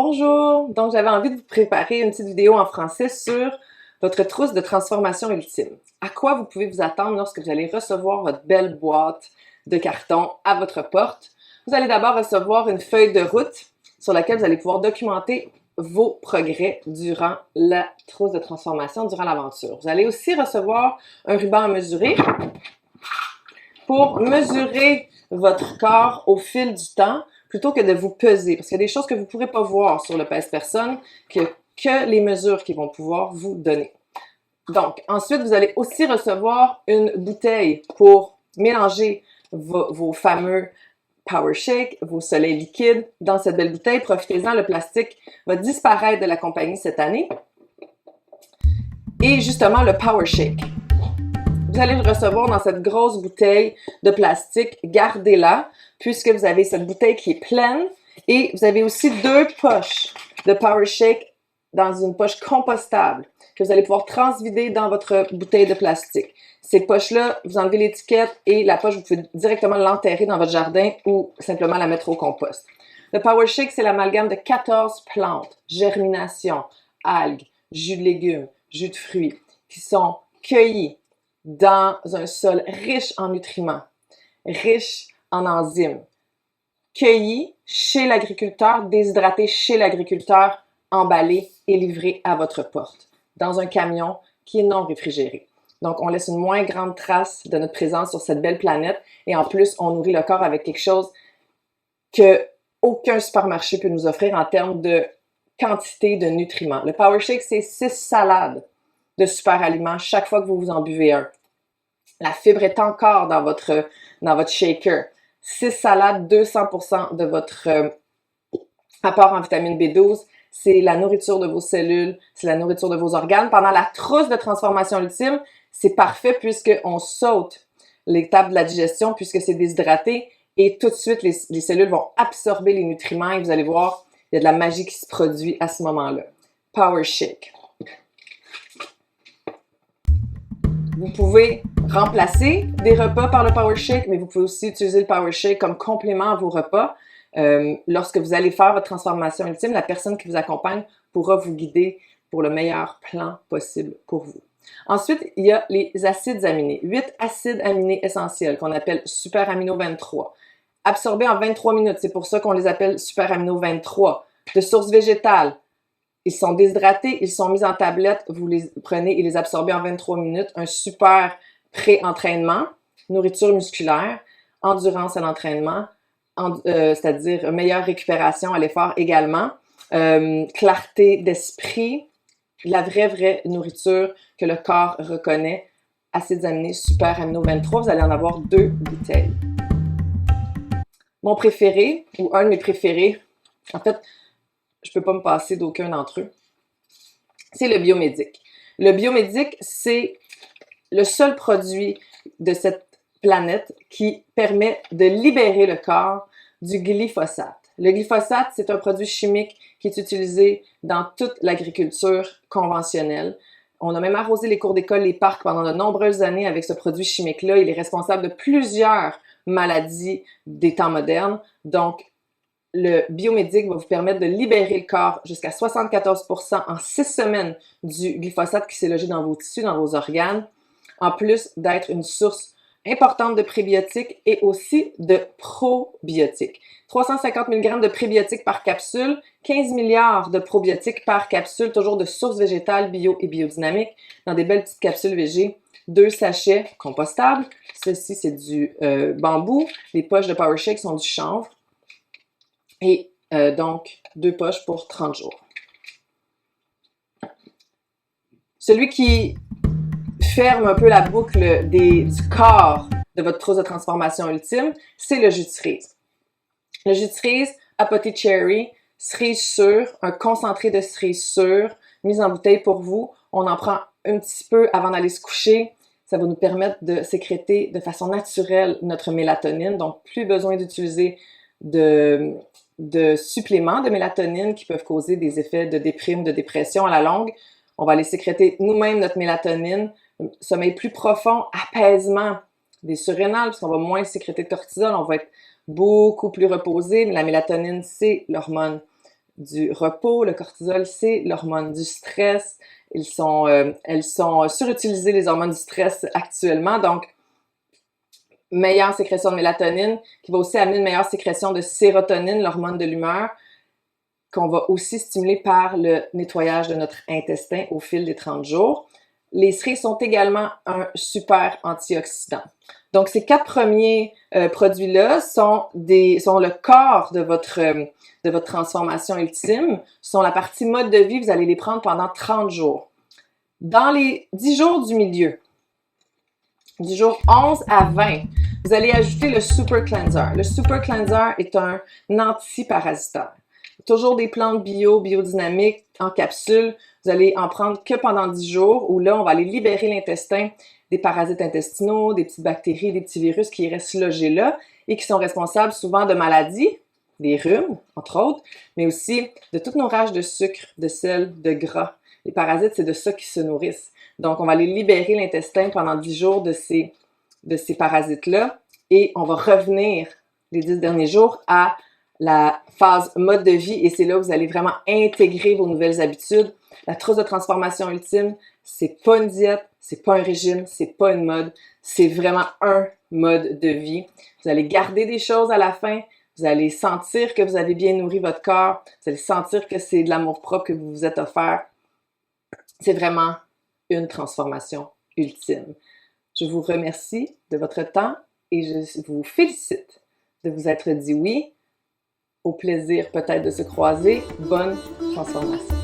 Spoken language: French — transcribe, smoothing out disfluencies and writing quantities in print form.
Bonjour! Donc, j'avais envie de vous préparer une petite vidéo en français sur votre trousse de transformation ultime. À quoi vous pouvez vous attendre lorsque vous allez recevoir votre belle boîte de carton à votre porte. Vous allez d'abord recevoir une feuille de route sur laquelle vous allez pouvoir documenter vos progrès durant la trousse de transformation, durant l'aventure. Vous allez aussi recevoir un ruban à mesurer pour mesurer votre corps au fil du temps plutôt que de vous peser. Parce qu'il y a des choses que vous ne pourrez pas voir sur le pèse-personne que les mesures qui vont pouvoir vous donner. Donc, ensuite, vous allez aussi recevoir une bouteille pour mélanger vos fameux Power Shake, vos soleils liquides dans cette belle bouteille. Profitez-en, le plastique va disparaître de la compagnie cette année. Et justement, le Power Shake. Vous allez le recevoir dans cette grosse bouteille de plastique. Gardez-la, puisque vous avez cette bouteille qui est pleine. Et vous avez aussi deux poches de Power Shake dans une poche compostable que vous allez pouvoir transvider dans votre bouteille de plastique. Ces poches-là, vous enlevez l'étiquette et la poche, vous pouvez directement l'enterrer dans votre jardin ou simplement la mettre au compost. Le Power Shake, c'est l'amalgame de 14 plantes, germination, algues, jus de légumes, jus de fruits, qui sont cueillis dans un sol riche en nutriments, riche en enzymes, cueillis chez l'agriculteur, déshydratés chez l'agriculteur, emballés et livrés à votre porte, dans un camion qui est non réfrigéré. Donc, on laisse une moins grande trace de notre présence sur cette belle planète et en plus, on nourrit le corps avec quelque chose que aucun supermarché peut nous offrir en termes de quantité de nutriments. Le Power Shake, c'est 6 salades de super aliments chaque fois que vous vous en buvez un. La fibre est encore dans votre shaker. 6 salades, 200% de votre apport en vitamine B12. C'est la nourriture de vos cellules, c'est la nourriture de vos organes. Pendant la trousse de transformation ultime, c'est parfait puisqu'on saute l'étape de la digestion puisque c'est déshydraté et tout de suite, les cellules vont absorber les nutriments et vous allez voir, il y a de la magie qui se produit à ce moment-là. Power Shake. Vous pouvez remplacer des repas par le Power Shake, mais vous pouvez aussi utiliser le Power Shake comme complément à vos repas. Lorsque vous allez faire votre transformation ultime, la personne qui vous accompagne pourra vous guider pour le meilleur plan possible pour vous. Ensuite, il y a les acides aminés. 8 acides aminés essentiels qu'on appelle Super Amino 23. Absorbés en 23 minutes, c'est pour ça qu'on les appelle Super Amino 23. De source végétale. Ils sont déshydratés, ils sont mis en tablette, vous les prenez et les absorbez en 23 minutes. Un super pré-entraînement, nourriture musculaire, endurance à l'entraînement, c'est-à-dire meilleure récupération à l'effort également, clarté d'esprit, la vraie nourriture que le corps reconnaît, acides aminés Super Amino 23, vous allez en avoir 2 bouteilles. Mon préféré, ou un de mes préférés, en fait, je ne peux pas me passer d'aucun d'entre eux, c'est le Biomédic. Le Biomédic, c'est le seul produit de cette planète qui permet de libérer le corps du glyphosate. Le glyphosate, c'est un produit chimique qui est utilisé dans toute l'agriculture conventionnelle. On a même arrosé les cours d'école, les parcs pendant de nombreuses années avec ce produit chimique-là. Il est responsable de plusieurs maladies des temps modernes. Donc, le Biomédic va vous permettre de libérer le corps jusqu'à 74% en 6 semaines du glyphosate qui s'est logé dans vos tissus, dans vos organes, en plus d'être une source importante de prébiotiques et aussi de probiotiques. 350 mg de prébiotiques par capsule, 15 milliards de probiotiques par capsule, toujours de sources végétales, bio et biodynamiques, dans des belles petites capsules végé. 2 sachets compostables. Ceci, c'est du bambou. Les poches de Power Shake sont du chanvre. Et donc, 2 poches pour 30 jours. Celui qui ferme un peu la boucle du corps de votre trousse de transformation ultime, c'est le jus de cerise. Le jus de cerise, Apothé Cherry, cerise sûre, un concentré de cerise sûre, mis en bouteille pour vous. On en prend un petit peu avant d'aller se coucher. Ça va nous permettre de sécréter de façon naturelle notre mélatonine. Donc, plus besoin d'utiliser de suppléments de mélatonine qui peuvent causer des effets de déprime, de dépression à la longue. On va aller sécréter nous-mêmes notre mélatonine, sommeil plus profond, apaisement des surrénales, parce qu'on va moins sécréter de cortisol, on va être beaucoup plus reposé. La mélatonine, c'est l'hormone du repos. Le cortisol, c'est l'hormone du stress. Elles sont surutilisées, les hormones du stress actuellement. Donc, meilleure sécrétion de mélatonine, qui va aussi amener une meilleure sécrétion de sérotonine, l'hormone de l'humeur, qu'on va aussi stimuler par le nettoyage de notre intestin au fil des 30 jours. Les cerises sont également un super antioxydant. Donc, ces 4 premiers produits-là sont le corps de votre transformation ultime, sont la partie mode de vie. Vous allez les prendre pendant 30 jours. Dans les 10 jours du milieu, du jour 11 à 20, vous allez ajouter le Super Cleanser. Le Super Cleanser est un antiparasitaire. Toujours des plantes biodynamiques en capsule. Vous allez en prendre que pendant 10 jours où là, on va aller libérer l'intestin des parasites intestinaux, des petites bactéries, des petits virus qui restent logés là et qui sont responsables souvent de maladies, des rhumes, entre autres, mais aussi de toutes nos rages de sucre, de sel, de gras. Les parasites, c'est de ça qu'ils se nourrissent. Donc, on va aller libérer l'intestin pendant 10 jours de ces parasites-là et on va revenir les 10 derniers jours à la phase mode de vie et c'est là où vous allez vraiment intégrer vos nouvelles habitudes. La trousse de transformation ultime, c'est pas une diète, c'est pas un régime, c'est pas une mode, c'est vraiment un mode de vie. Vous allez garder des choses à la fin, vous allez sentir que vous avez bien nourri votre corps, vous allez sentir que c'est de l'amour-propre que vous vous êtes offert. C'est vraiment une transformation ultime. Je vous remercie de votre temps et je vous félicite de vous être dit oui. Au plaisir peut-être de se croiser. Bonne transformation.